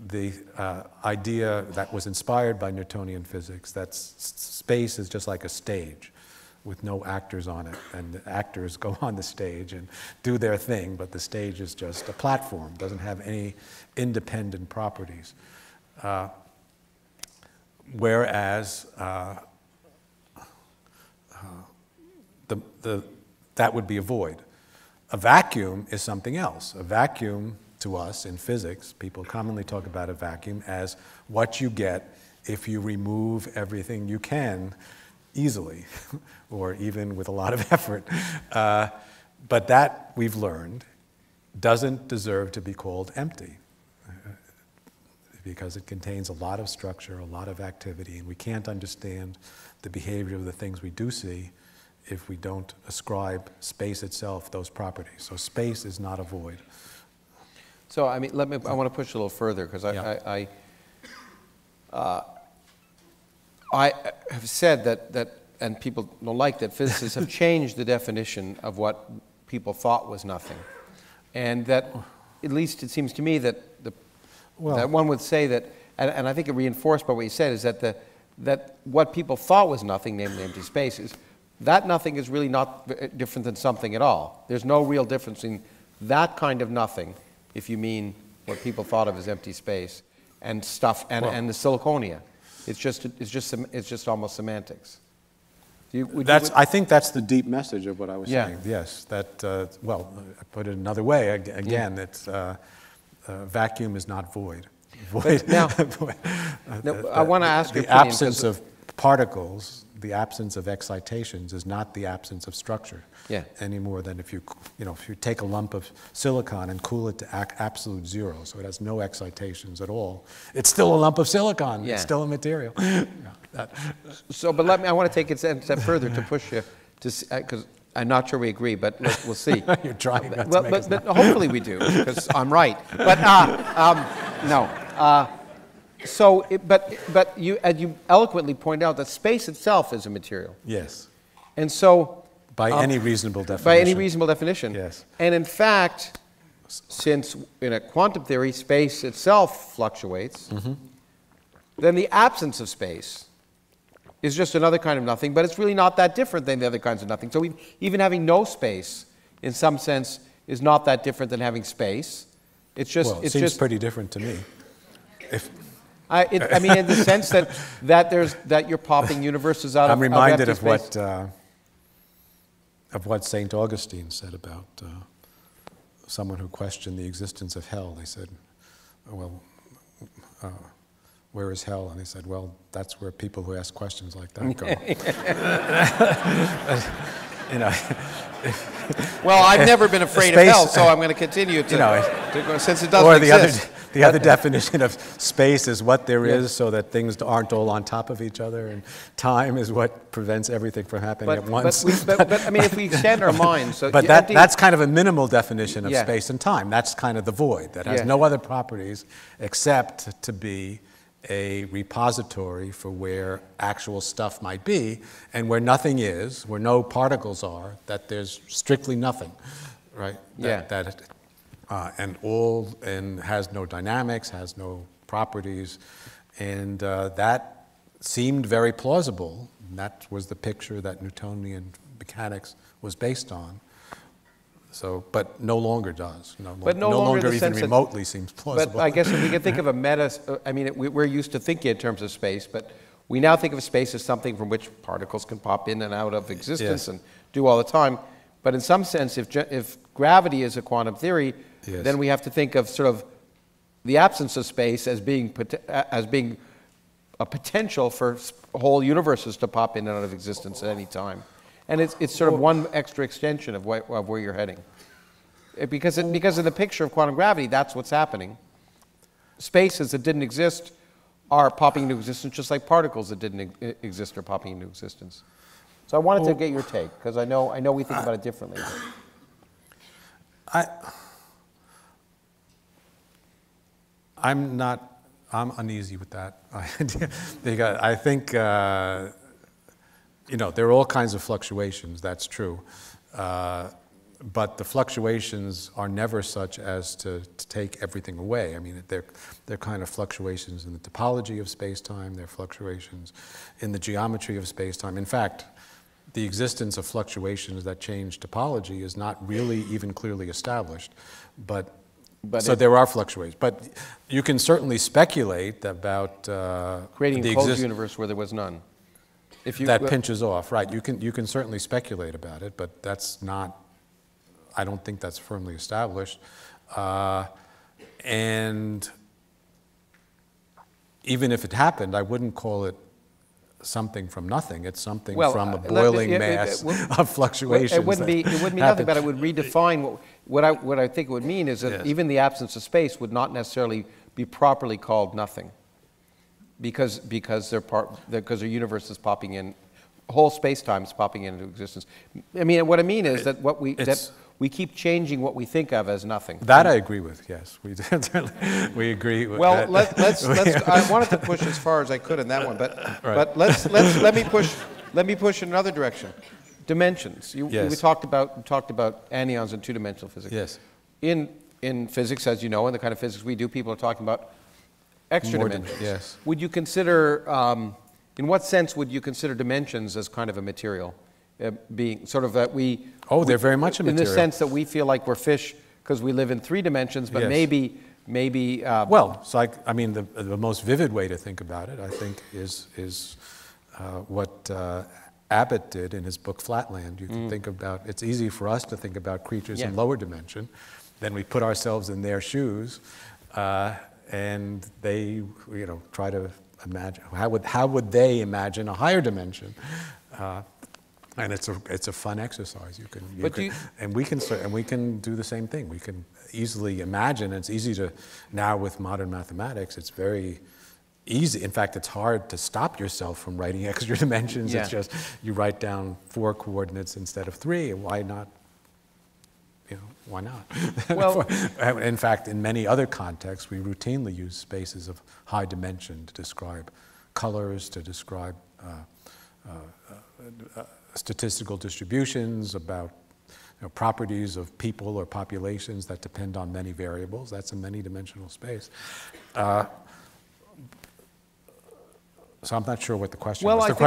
the idea that was inspired by Newtonian physics, that space is just like a stage with no actors on it, and the actors go on the stage and do their thing, but the stage is just a platform, doesn't have any independent properties. Whereas that would be a void. A vacuum is something else. A vacuum, to us in physics, people commonly talk about a vacuum as what you get if you remove everything you can easily, or even with a lot of effort. But that, we've learned, doesn't deserve to be called empty, because it contains a lot of structure, a lot of activity, and we can't understand the behavior of the things we do see if we don't ascribe space itself those properties. So space is not a void. So, I mean, I want to push a little further, because I have said that, and people don't like that, physicists have changed the definition of what people thought was nothing. And that, at least it seems to me that that one would say that, and I think it reinforced by what you said, is that that what people thought was nothing, namely empty spaces, that nothing is really not different than something at all. There's no real difference in that kind of nothing, if you mean what people thought of as empty space, and stuff, and the siliconia. It's just almost semantics. I think that's the deep message of what I was saying. Yes, that, well, I put it another way, again, it's vacuum is not void. Void. Now, I want to ask your the absence of particles, the absence of excitations is not the absence of structure any more than if you take a lump of silicon and cool it to absolute zero, so it has no excitations at all. It's still a lump of silicon. It's still a material. So, but I want to take it a step further to push you to, because I'm not sure we agree, but we'll see. You're trying not to well, make but hopefully we do, because I'm right. But no. But you eloquently point out that space itself is a material. Yes. And so, by any reasonable definition. By any reasonable definition. Yes. And in fact, since in a quantum theory space itself fluctuates, then the absence of space is just another kind of nothing, but it's really not that different than the other kinds of nothing. So even having no space, in some sense, is not that different than having space. It's just, well, it seems pretty different to me. I mean, in the sense that you're popping universes out of empty space. I'm reminded of what St. Augustine said about someone who questioned the existence of hell. They said, well, where is hell? And he said, well, that's where people who ask questions like that go. Well, I've never been afraid of hell, so I'm going to continue to since it doesn't exist. The other definition of space is what there is, so that things aren't all on top of each other, and time is what prevents everything from happening at once. But I mean, if we extend our minds, but that's kind of a minimal definition of space and time. That's kind of the void that has no other properties except to be a repository for where actual stuff might be, and where nothing is, where no particles are, that there's strictly nothing, right? And has no dynamics, has no properties, and that seemed very plausible. And that was the picture that Newtonian mechanics was based on. So, but no longer does. No longer even remotely seems plausible. But I guess if we can think of a meta, I mean, we're used to thinking in terms of space, but we now think of space as something from which particles can pop in and out of existence and do all the time. But in some sense, if gravity is a quantum theory, then we have to think of sort of the absence of space as being a potential for whole universes to pop in and out of existence at any time. And it's sort of one extra extension of where you're heading. Because in the picture of quantum gravity, that's what's happening. Spaces that didn't exist are popping into existence, just like particles that didn't exist are popping into existence. So I wanted to get your take, because I know we think about it differently. I'm uneasy with that. I think, there are all kinds of fluctuations, that's true. But the fluctuations are never such as to take everything away. I mean, they're kind of fluctuations in the topology of space-time, they're fluctuations in the geometry of space-time. In fact, the existence of fluctuations that change topology is not really even clearly established. So there are fluctuations. But you can certainly speculate about creating a closed universe where there was none. That pinches off, right. You can certainly speculate about it, but that's not, I don't think that's firmly established. And even if it happened, I wouldn't call it something from nothing. It's something from a boiling mass of fluctuations. It wouldn't be nothing, but it would redefine what I think it would mean is that even the absence of space would not necessarily be properly called nothing, because their universe is popping in whole space-time is popping into existence. I mean, what I mean is that that we keep changing what we think of as nothing. That I agree with. Yes, we agree with well, that. let's. I wanted to push as far as I could in that one, but let me push in another direction. Dimensions. We talked about anyons in two-dimensional physics. Yes. In physics, as you know, in the kind of physics we do, people are talking about extra dimensions. Yes. Would you consider, in what sense would you consider dimensions as kind of a material? Being sort of that we... Oh, they're very much a material. In the sense that we feel like we're fish because we live in 3 dimensions, but maybe... well, so I mean, the most vivid way to think about it, I think, is what Abbott did in his book Flatland. You can think about, it's easy for us to think about creatures in lower dimension. Then we put ourselves in their shoes, and they, try to imagine, how would they imagine a higher dimension? And it's a fun exercise. And we can do the same thing. We can easily imagine. It's easy to now with modern mathematics. It's very easy. In fact, it's hard to stop yourself from writing extra dimensions. It's just you write down 4 coordinates instead of 3. And why not? Why not? Well, in fact, in many other contexts, we routinely use spaces of high dimension to describe colors, to describe statistical distributions, about properties of people or populations that depend on many variables. That's a many-dimensional space. So I'm not sure what the question was. Well, I think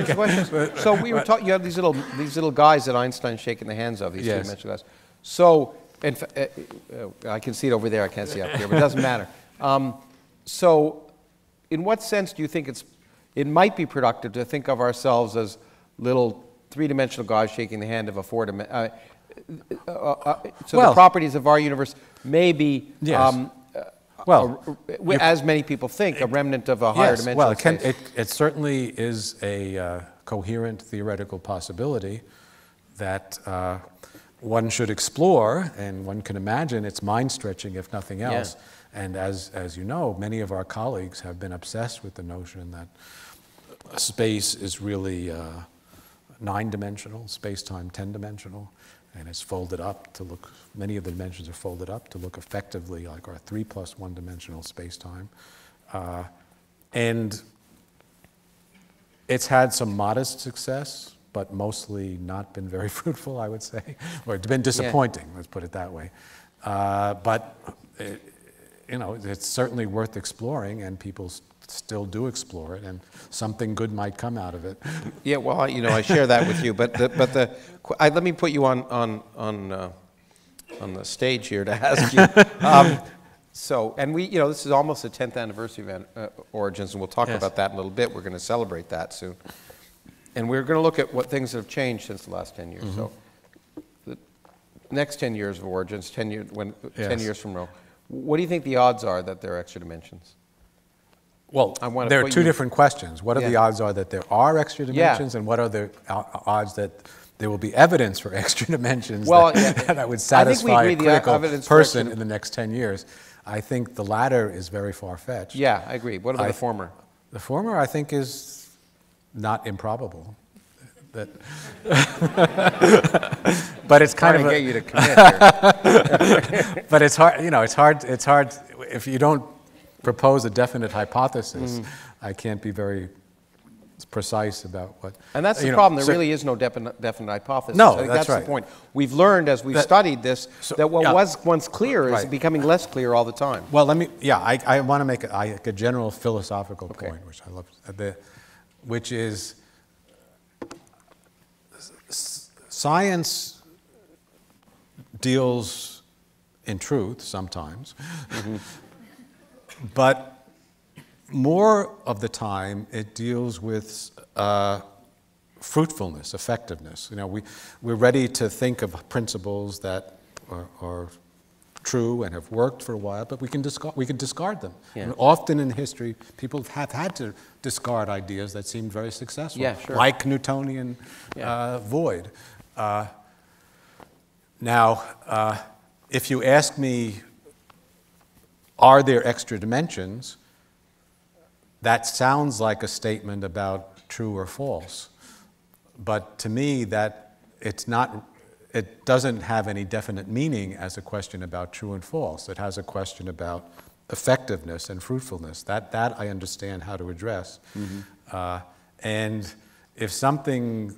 the question is, so we were talking, you have these little guys that Einstein's shaking the hands of, these two-dimensional guys. So, I can see it over there, I can't see up here, but it doesn't matter. So, in what sense do you think it might be productive to think of ourselves as little 3-dimensional guys shaking the hand of a 4-dimensional? The properties of our universe may be, as many people think, a remnant of a higher dimensional space. It certainly is a coherent theoretical possibility that one should explore, and one can imagine it's mind-stretching if nothing else. And as you know, many of our colleagues have been obsessed with the notion that space is really 9-dimensional, space-time 10-dimensional, and it's folded up to look, many of the dimensions are folded up to look effectively like our 3 plus 1-dimensional space-time. And it's had some modest success, but mostly not been very fruitful, I would say, or it's been disappointing, let's put it that way. But it's certainly worth exploring, and people still do explore it, and something good might come out of it. Yeah, well, I share that with you, but let me put you on the stage here to ask you. So, and this is almost the 10th anniversary of Origins, and we'll talk about that in a little bit. We're going to celebrate that soon. And we're going to look at what things have changed since the last 10 years. So, the next 10 years of Origins, 10 years from now, what do you think the odds are that there are extra dimensions? Well, there are 2 different questions. What are the odds are that there are extra dimensions, and what are the odds that there will be evidence for extra dimensions that would satisfy a critical person in the next 10 years? I think the latter is very far-fetched. Yeah, I agree. What about the former? The former, I think, is not improbable. But it's kind of get you to commit here. But it's hard. It's hard if you don't propose a definite hypothesis. I can't be very precise about what. And that's the problem. There really is no definite hypothesis. No, I think that's right. the point. We've learned as we've studied this that what was once clear is becoming less clear all the time. Well, I want to make a general philosophical point, which I love, which is science deals in truth sometimes, but more of the time it deals with fruitfulness, effectiveness. We're ready to think of principles that are true and have worked for a while, but we can discard them. Yeah. And often in history, people have had to discard ideas that seemed very successful, like Newtonian void. Now, if you ask me, are there extra dimensions, that sounds like a statement about true or false. But to me, that it doesn't have any definite meaning as a question about true and false. It has a question about effectiveness and fruitfulness. That I understand how to address. And if something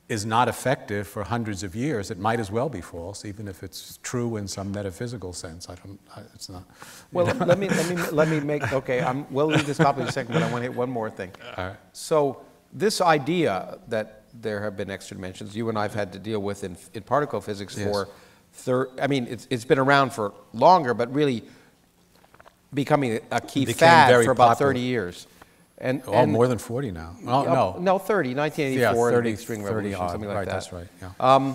is not effective for hundreds of years, it might as well be false, even if it's true in some metaphysical sense. It's not. Well, let me make, okay, we'll leave this topic in a second, but I want to hit one more thing. All right. So this idea that there have been extra dimensions, you and I have had to deal with in particle physics for, it's been around for longer, but really becoming a key fad for about 30 years. And more than 40 now. No, 30, 1984, 30, the big string revolution, something like right, that. That's right, yeah.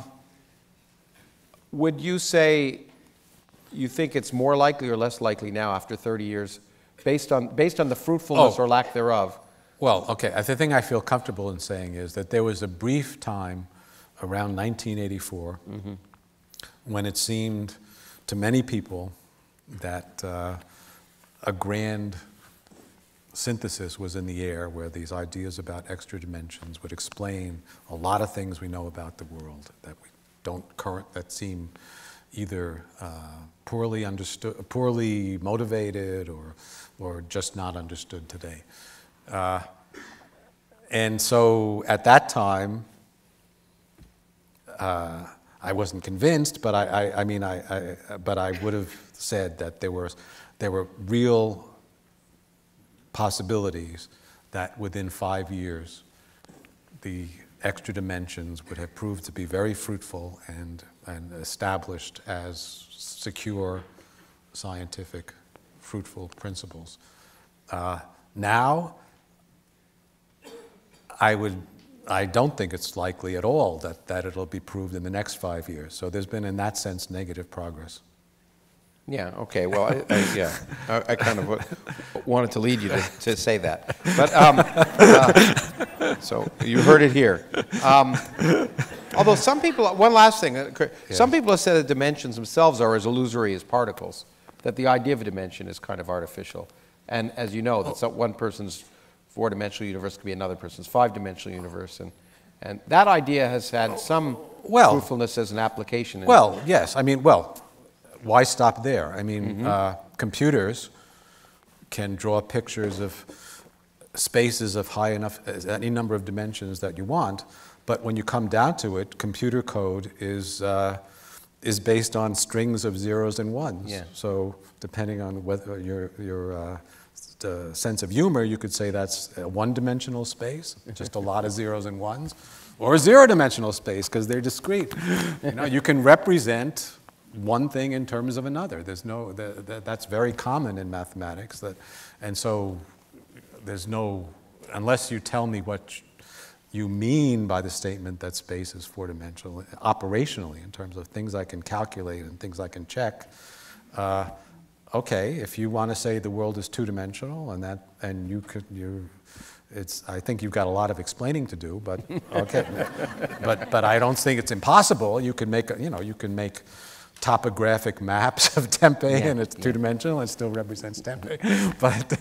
Would you say you think it's more likely or less likely now after 30 years, based on the fruitfulness or lack thereof? Well, okay, the thing I feel comfortable in saying is that there was a brief time around 1984 when it seemed to many people that a grand synthesis was in the air, where these ideas about extra dimensions would explain a lot of things we know about the world that we that seem either poorly understood, poorly motivated, or just not understood today. And so at that time, I wasn't convinced, but but I would have said that there were real possibilities that within 5 years, the extra dimensions would have proved to be very fruitful and established as secure, scientific, fruitful principles. Now, I don't think it's likely at all that it'll be proved in the next 5 years. So there's been, in that sense, negative progress. Yeah, okay, well, I kind of wanted to lead you to say that. But, so you heard it here. Although some people, one last thing, some people have said that dimensions themselves are as illusory as particles, that the idea of a dimension is kind of artificial. And as you know, that one person's four-dimensional universe could be another person's five-dimensional universe. And that idea has had some truthfulness as an application. Well, yes, why stop there? I mean, computers can draw pictures of spaces of high enough, any number of dimensions that you want, but when you come down to it, computer code is based on strings of zeros and ones. Yeah. So depending on whether your sense of humor, you could say that's a one-dimensional space, just a lot of zeros and ones, or a zero-dimensional space because they're discrete. You can represent one thing in terms of another. There's no, that's very common in mathematics. And so there's no, unless you tell me what you mean by the statement that space is four-dimensional, operationally, in terms of things I can calculate and things I can check, okay, if you want to say the world is two-dimensional I think you've got a lot of explaining to do, but okay. but I don't think it's impossible. You can make, you can make topographic maps of Tempe, and it's two-dimensional and still represents Tempe. But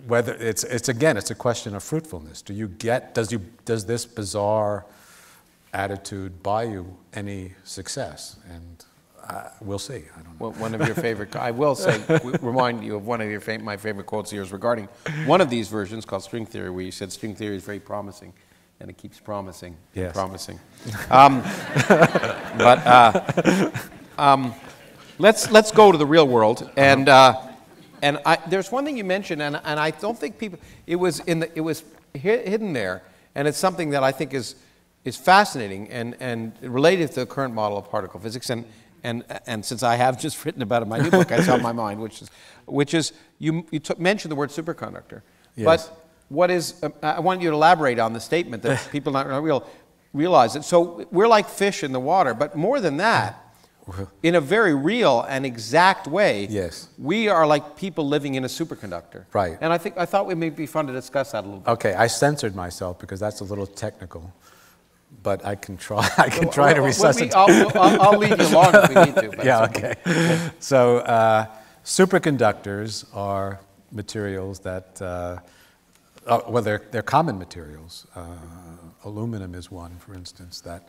whether it's a question of fruitfulness. Does this bizarre attitude buy you any success? And we'll see. I don't know. Well, one of your favorite, I will say, remind you of one of my favorite quotes here is regarding one of these versions called string theory, where you said string theory is very promising. And it keeps promising and promising. Let's go to the real world. And there's one thing you mentioned, and I don't think people, it was hidden there, and it's something that I think is fascinating and related to the current model of particle physics. And since I have just written about it in my new book, it's on my mind, which is you mentioned the word superconductor, yes. But I want you to elaborate on the statement that people don't realize it. So we're like fish in the water, but more than that, in a very real and exact way, yes, we are like people living in a superconductor. Right. And I thought it may be fun to discuss that a little bit. Okay, I censored myself because that's a little technical, but I can try. To resuscitate. I'll leave you alone if we need to. But yeah. Okay. So superconductors are materials that well, they're common materials. Aluminum is one, for instance, that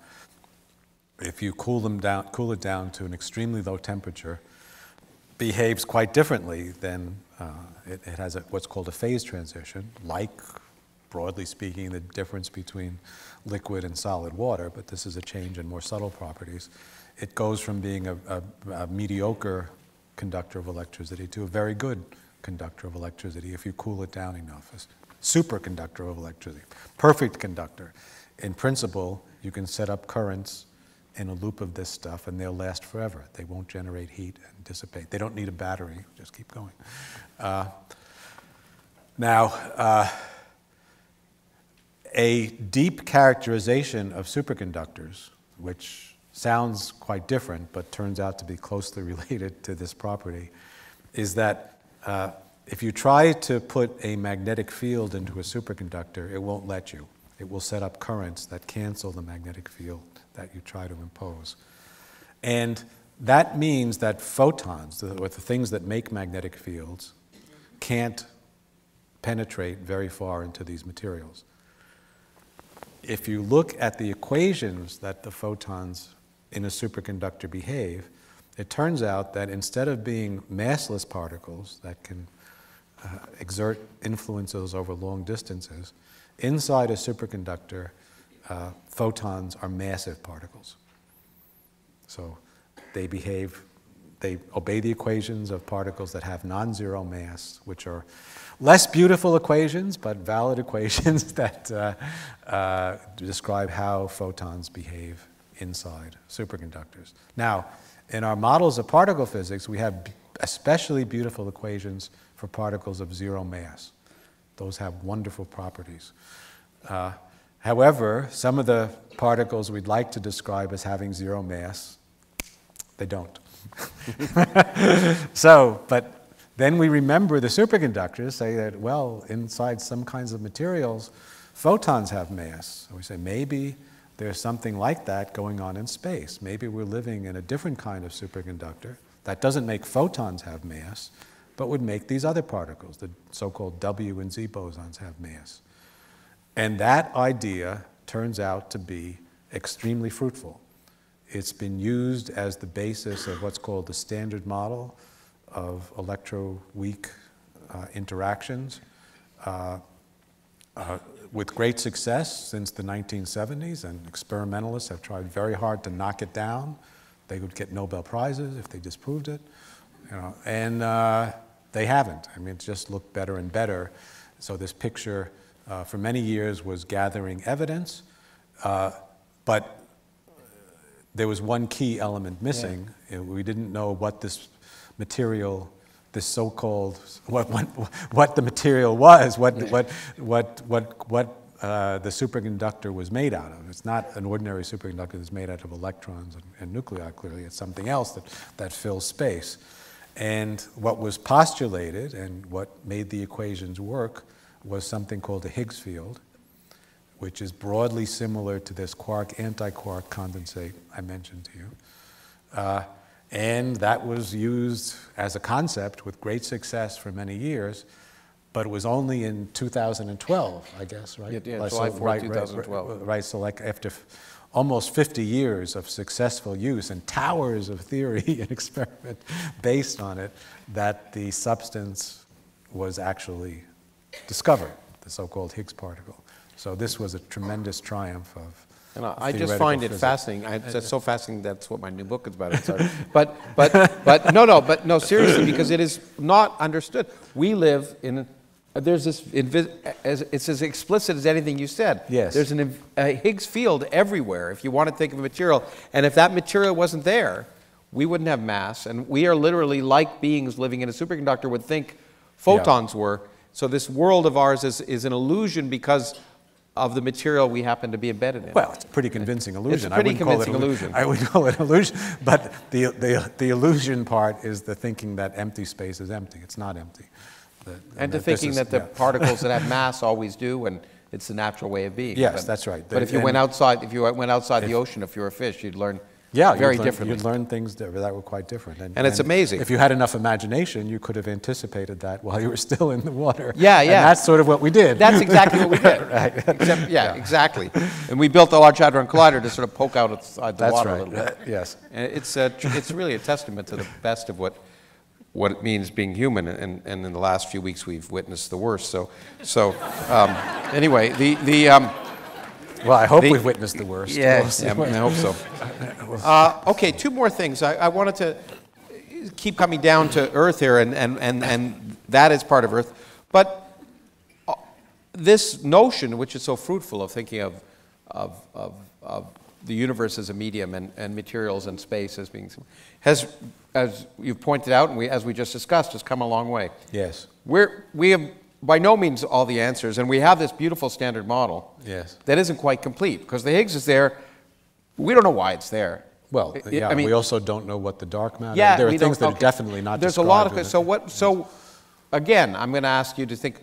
if you cool it down to an extremely low temperature, behaves quite differently than it has what's called a phase transition, like, broadly speaking, the difference between liquid and solid water, but this is a change in more subtle properties. It goes from being a mediocre conductor of electricity to a very good conductor of electricity if you cool it down enough. A superconductor of electricity, perfect conductor. In principle, you can set up currents in a loop of this stuff and they'll last forever. They won't generate heat and dissipate. They don't need a battery, just keep going. Now, a deep characterization of superconductors, which sounds quite different but turns out to be closely related to this property, is that if you try to put a magnetic field into a superconductor, it won't let you. It will set up currents that cancel the magnetic field that you try to impose. And that means that photons, or the things that make magnetic fields, can't penetrate very far into these materials. If you look at the equations that the photons in a superconductor behave, it turns out that instead of being massless particles that can exert influences over long distances, inside a superconductor, photons are massive particles. So they obey the equations of particles that have non-zero mass, which are less beautiful equations, but valid equations that describe how photons behave inside superconductors. Now, in our models of particle physics, we have especially beautiful equations for particles of zero mass. Those have wonderful properties. However, some of the particles we'd like to describe as having zero mass, they don't. But then we remember the superconductors say that, well, inside some kinds of materials, photons have mass. So we say maybe there's something like that going on in space. Maybe we're living in a different kind of superconductor that doesn't make photons have mass, but would make these other particles, the so-called W and Z bosons, have mass. And that idea turns out to be extremely fruitful. It's been used as the basis of what's called the standard model of electroweak interactions with great success since the 1970s, and experimentalists have tried very hard to knock it down. They would get Nobel Prizes if they disproved it, and they haven't. I mean, it just looked better and better. So this picture for many years was gathering evidence, but there was one key element missing. Yeah. We didn't know what this material, this so-called, what the material was, what the superconductor was made out of. It's not an ordinary superconductor that's made out of electrons and nuclei, clearly. It's something else that fills space. And what was postulated and what made the equations work was something called the Higgs field, which is broadly similar to this quark-antiquark condensate I mentioned to you. And that was used as a concept with great success for many years, but it was only in 2012, I guess, right? Yeah, July 4, 2012. Right, so like after almost 50 years of successful use and towers of theory and experiment based on it, that the substance was actually discovered, the so-called Higgs particle. So this was a tremendous triumph of and I just find it fascinating. It's so fascinating. That's what my new book is about. But no, seriously, because it is not understood. We live in. There's this. It's as explicit as anything you said. Yes. There's a Higgs field everywhere. If you want to think of a material, and if that material wasn't there, we wouldn't have mass, and we are literally like beings living in a superconductor would think photons were. So this world of ours is an illusion because of the material we happen to be embedded in. Well, it's a pretty convincing illusion. It's a pretty convincing illusion. I would call it illusion, but the illusion part is the thinking that empty space is empty. It's not empty. And to thinking that the particles that have mass always do, and it's the natural way of being. Yes, that's right. But if you went outside, the ocean, if you're a fish, you'd learn Yeah, very you'd differently. You'd learn things that were quite different. And it's amazing. If you had enough imagination, you could have anticipated that while you were still in the water. Yeah, yeah. And that's sort of what we did. That's exactly what we did. Right. Except, exactly. And we built the Large Hadron Collider to sort of poke out outside the That's water right. a little bit. Yes. And it's really a testament to the best of what it means being human. And in the last few weeks, we've witnessed the worst. So anyway, Well, I hope we've witnessed the worst. Yeah, I hope so. Okay, two more things. I wanted to keep coming down to Earth here, and that is part of Earth. But this notion, which is so fruitful, of thinking of the universe as a medium and materials and space as being, has, as you've pointed out, and as we just discussed, has come a long way. Yes. We have by no means all the answers, and we have this beautiful standard model that isn't quite complete, because the Higgs is there. We don't know why it's there. Well, yeah, I mean, we also don't know what the dark matter. Yeah, there are things that are definitely not There's described. a lot of so again, I'm going to ask you to think,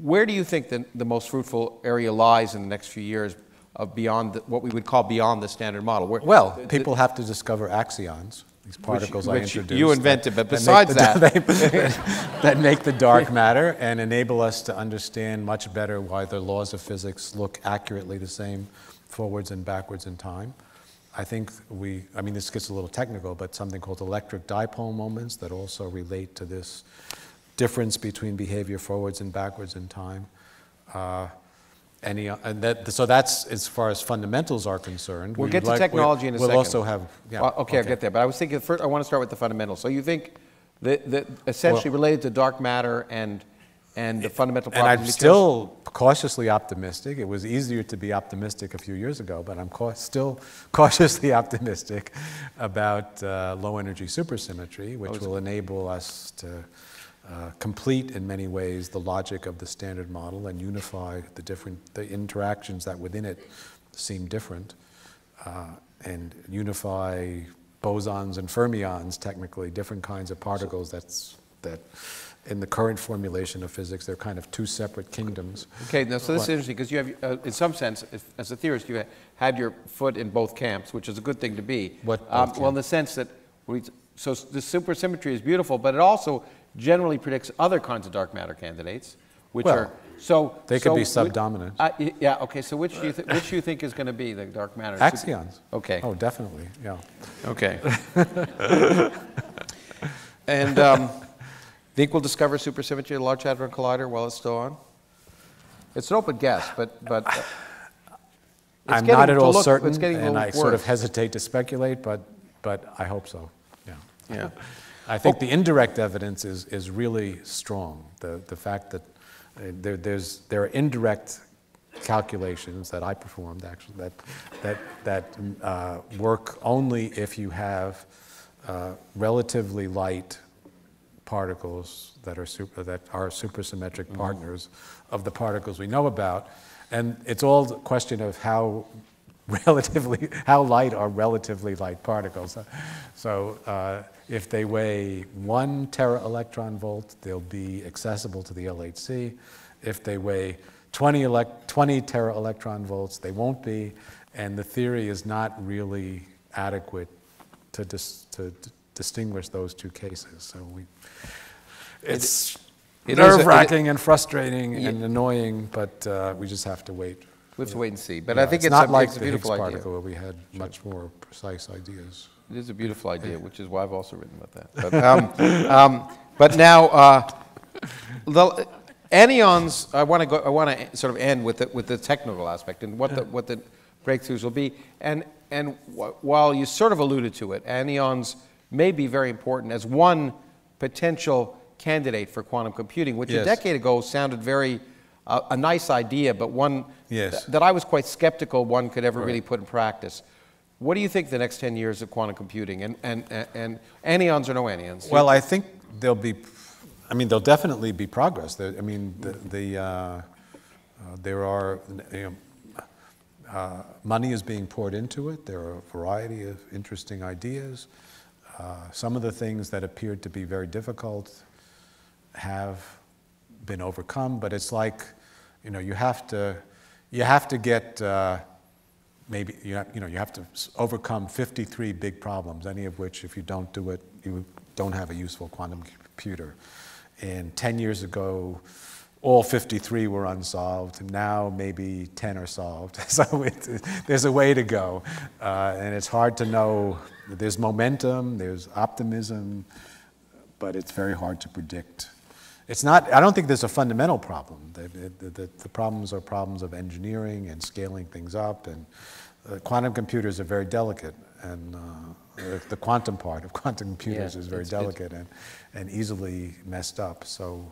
where do you think the most fruitful area lies in the next few years of beyond what we would call beyond the standard model? Well, people have to discover axions. These particles I introduced. You invented, but besides that. That make the dark matter and enable us to understand much better why the laws of physics look accurately the same forwards and backwards in time. I think I mean, this gets a little technical, but something called electric dipole moments that also relate to this difference between behavior forwards and backwards in time. So that's as far as fundamentals are concerned. We'll get to technology in a second. We'll also have, okay, I'll get there. But I was thinking first, I want to start with the fundamentals. So you think that essentially related to dark matter and the fundamental properties and of I'm materials? still cautiously optimistic. It was easier to be optimistic a few years ago, but I'm still cautiously optimistic about low energy supersymmetry, which will enable us to complete in many ways the logic of the standard model and unify the interactions that within it seem different, and unify bosons and fermions, technically different kinds of particles that in the current formulation of physics, they're kind of two separate kingdoms. Okay, now so this is interesting because you have, in some sense, as a theorist, you had your foot in both camps, which is a good thing to be. Well, in the sense that, so the supersymmetry is beautiful, but it also generally predicts other kinds of dark matter candidates, which are they could be subdominant. Yeah. Okay. So which do you think is going to be the dark matter? Axions. Okay. Oh, definitely. Yeah. Okay. And think we'll discover supersymmetry of the Large Hadron Collider while it's still on? It's an open guess, but I'm not at all certain, and I sort of hesitate to speculate, but I hope so. Yeah. Yeah. I think the indirect evidence is really strong. The fact that there are indirect calculations that I performed actually that work only if you have relatively light particles that are supersymmetric partners of the particles we know about, and it's all a question of how light are relatively light particles. So if they weigh 1 tera-electron volt, they'll be accessible to the LHC. If they weigh 20 tera-electron volts, they won't be, and the theory is not really adequate to distinguish those two cases. So it's nerve-wracking and frustrating and annoying, but we just have to wait. We have to wait and see. But I think it's not like a the beautiful Higgs idea. particle where we had much more precise ideas. It is a beautiful idea, which is why I've also written about that. But now, the anyons. I want to sort of end with the technical aspect and what the breakthroughs will be. And while you sort of alluded to it, anyons may be very important as one potential candidate for quantum computing, which a decade ago sounded very a nice idea, but one that I was quite skeptical one could ever really put in practice. What do you think the next 10 years of quantum computing and anyons or no anyons? Well, I think there'll definitely be progress. There are, money is being poured into it. There are a variety of interesting ideas. Some of the things that appeared to be very difficult have been overcome, but it's like, you have to get maybe you have to overcome 53 big problems, any of which, if you don't do it, you don't have a useful quantum computer. And 10 years ago, all 53 were unsolved. Now maybe 10 are solved. So there's a way to go. And it's hard to know. There's momentum, there's optimism, but it's very hard to predict. It's not, I don't think there's a fundamental problem. The problems are problems of engineering and scaling things up. And quantum computers are very delicate. And the quantum part of quantum computers is very delicate and easily messed up. So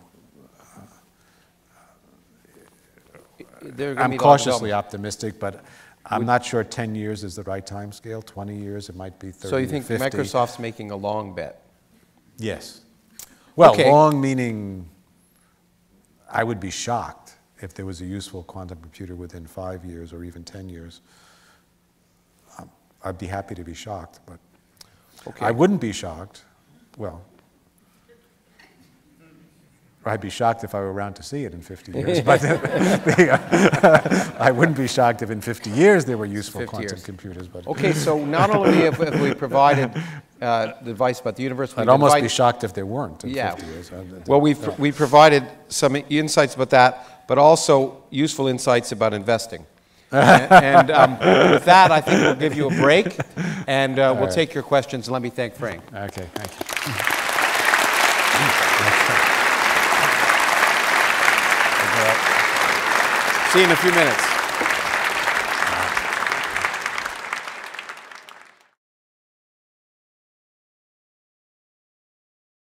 I'm cautiously optimistic, but I'm not sure 10 years is the right time scale. 20 years, it might be 30, So you think 50. Microsoft's making a long bet? Yes. Well, Okay. long meaning I would be shocked if there was a useful quantum computer within 5 years or even 10 years. I'd be happy to be shocked, but I wouldn't be shocked. Well, I'd be shocked if I were around to see it in 50 years, but I wouldn't be shocked if in 50 years there were useful quantum computers. But okay, so not only have we provided the advice about the universe, I'd almost be shocked if there weren't in 50 years. Well, we provided some insights about that, but also useful insights about investing. and with that, I think we'll give you a break, and we'll take your questions. And let me thank Frank. Okay, thank you. See you in a few minutes.